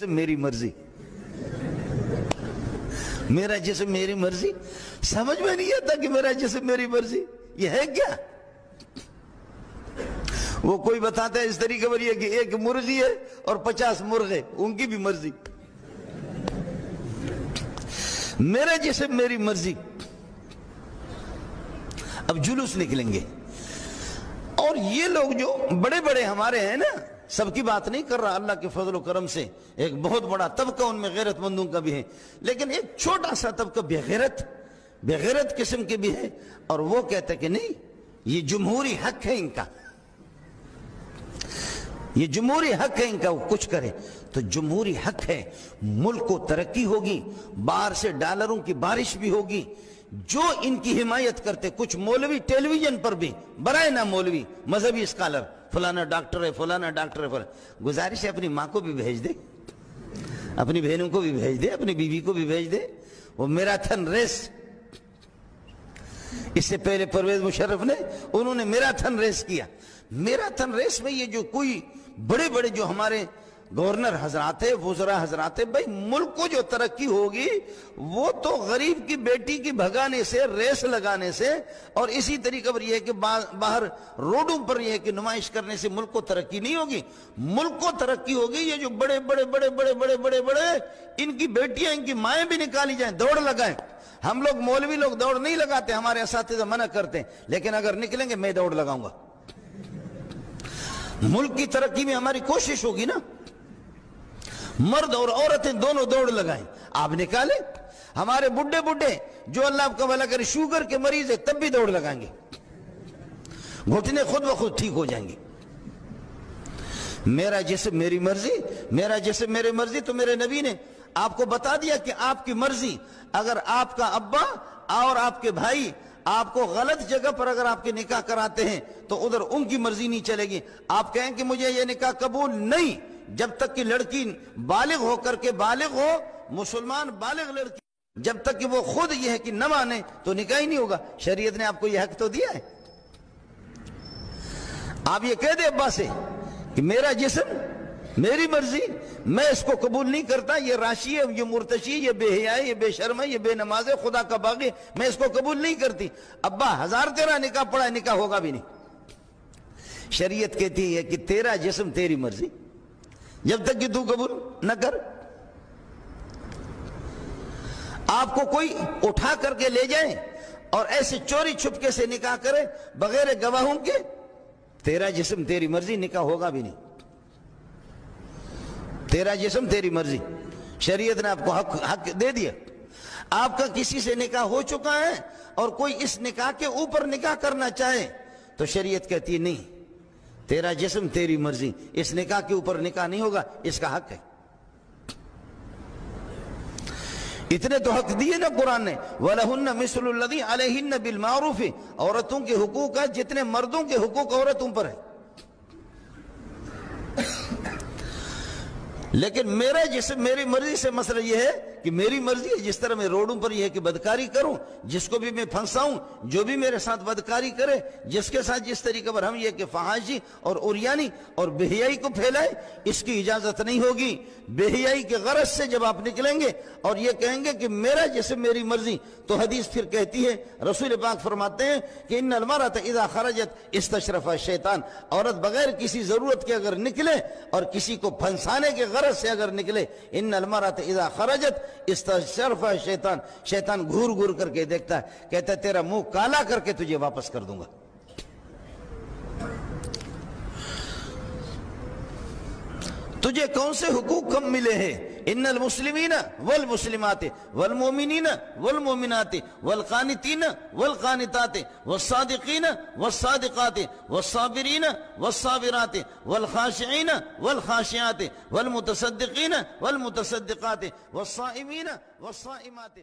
میری مرضی، میرا جسم میری مرضی، سمجھ میں نہیں آتا کہ میرا جسم میری مرضی یہ ہے کیا؟ وہ کوئی بتاتا ہے اس طریقے پر یہ کہ ایک مرغی ہے اور 50 مرغے، ان کی بھی مرضی۔ میرا جسم میری مرضی، اب جلوس نکلیں گے، اور یہ لوگ جو بڑے بڑے ہمارے ہیں نا، سب کی بات نہیں کر رہا، اللہ کے فضل و کرم سے ایک بہت بڑا طبقہ ان میں غیرت مندوں کا بھی ہے، لیکن ایک چھوٹا سا طبقہ بے غیرت قسم کے بھی ہے، اور وہ کہتے کہ نہیں، یہ جمہوری حق ہے ان کا، یہ جمہوری حق ہے ان کا، وہ کچھ کرے تو جمہوری حق ہے، ملک کو ترقی ہوگی، باہر سے ڈالروں کی بارش بھی ہوگی۔ جو ان کی حمایت کرتے، کچھ مولوی ٹیلی ویژن پر بھی، برائے نہ مولوی، مذہبی اسکالر، فلانا ڈاکٹر ہے، فلانا ڈاکٹر ہے، گزارش ہے اپنی ماں کو بھی بھیج دے، اپنی بہنوں کو بھی بھیج دے، اپنی بیوی کو بھی بھیج دے۔ وہ میراتھن ریس، اس سے پہلے پرویز مشرف نے، انہوں نے میراتھن ریس کیا۔ میراتھن ریس میں یہ جو کوئی بڑے بڑے جو ہمارے گورنر حضرات ہیں، وزراء حضرات ہیں، بھائی ملک کو جو ترقی ہوگی وہ تو غریب کی بیٹی کی بھگانے سے، ریس لگانے سے، اور اسی طریقے پر یہ ہے کہ باہر روڈوں پر یہ ہے کہ نمائش کرنے سے ملک کو ترقی نہیں ہوگی۔ ملک کو ترقی ہوگی یہ جو بڑے بڑے بڑے بڑے بڑے بڑے بڑے ان کی بیٹیاں، ان کی مائیں بھی نکالی جائیں، دوڑ لگائیں۔ ہم لوگ مولوی لوگ دوڑ نہیں لگاتے، ہمارے اساتذہ منع کرتے ہیں، لیکن اگر نکلیں گے میں دوڑ لگاؤں گا۔ ملک کی ترقی میں ہماری کوشش ہوگی نا، مرد اور عورتیں دونوں دوڑ لگائیں، آپ نکالیں۔ ہمارے بڈھے جو اللہ آپ کا بھلا کرے شوگر کے مریض ہے، تب بھی دوڑ لگائیں گے، گھٹنے خود بخود ٹھیک ہو جائیں گے۔ میرا جسم میری مرضی، میرا جسم میری مرضی، تو میرے نبی نے آپ کو بتا دیا کہ آپ کی مرضی، اگر آپ کا ابا اور آپ کے بھائی آپ کو غلط جگہ پر اگر آپ کے نکاح کراتے ہیں تو ادھر ان کی مرضی نہیں چلے گی۔ آپ کہیں کہ مجھے یہ نکاح قبول نہیں، جب تک کہ لڑکی بالغ ہو کر کے، بالغ ہو، مسلمان بالغ لڑکی، جب تک کہ وہ خود یہ ہے کہ نہ مانے تو نکاح ہی نہیں ہوگا۔ شریعت نے آپ کو یہ حق تو دیا ہے۔ آپ یہ کہہ دیں ابا سے کہ میرا جسم میری مرضی، میں اس کو قبول نہیں کرتا، یہ راشی ہے، یہ مرتشی، یہ بے حیا ہے، یہ بے شرم ہے، یہ بے نماز ہے، خدا کا باغی ہے، میں اس کو قبول نہیں کرتی۔ ابا 1000 تیرا نکاح پڑا ہے، نکاح ہوگا بھی نہیں۔ شریعت کہتی ہے کہ تیرا جسم تیری مرضی، جب تک کہ تو قبول نہ کر۔ آپ کو کوئی اٹھا کر کے لے جائیں اور ایسے چوری چھپکے سے نکاح کرے بغیر گواہوں کے، تیرا جسم تیری مرضی، نکاح ہوگا بھی نہیں۔ تیرا جسم تیری مرضی، شریعت نے آپ کو حق دے دیا۔ آپ کا کسی سے نکاح ہو چکا ہے اور کوئی اس نکاح کے اوپر نکاح کرنا چاہے تو شریعت کہتی ہے نہیں، تیرا جسم تیری مرضی، اس نکاح کے اوپر نکاح نہیں ہوگا، اس کا حق ہے۔ اتنے تو حق دیے نا قرآن نے، وَلَهُنَّ مِثْلُ الَّذِي عَلَيْهِنَّ بِالْمَعْرُوفِ، عورتوں کے حقوق ہے جتنے مردوں کے حقوق عورتوں پر ہے۔ لیکن میرا جسم میری مرضی سے مسئلہ یہ ہے کہ میری مرضی ہے، جس طرح میں روڈوں پر یہ ہے کہ بدکاری کروں، جس کو بھی میں پھنساؤں، جو بھی میرے ساتھ بدکاری کرے، جس کے ساتھ جس طریقے پر ہم یہ کہ فحاشی اور عریانی اور بے حیائی کو پھیلائے، اس کی اجازت نہیں ہوگی۔ بے حیائی کے غرض سے جب آپ نکلیں گے اور یہ کہیں گے کہ میرا جسم میری مرضی، تو حدیث پھر کہتی ہے، رسول پاک فرماتے ہیں کہ ان المرأة اذا خرجت استشرف الشیطان، عورت بغیر کسی ضرورت کے اگر نکلے اور کسی کو پھنسانے کے غرض سے اگر نکلے، ان المرأة اذا خرجت استشرف الشیطان، شیطان گھور گھور کر کے دیکھتا ہے، کہتا ہے تیرا منہ کالا کر کے تجھے واپس کر دوں گا۔ تجھے کون سے حقوق کم ملے ہیں؟ ان المسلمین والمسلمات والمؤمنین والمؤمنات والقانتین والقانتات والصادقین والصادقات والصابرین والصابرات والخاشعین والخاشعات والمتصدقین والمتصدقات والصائمین والصائمات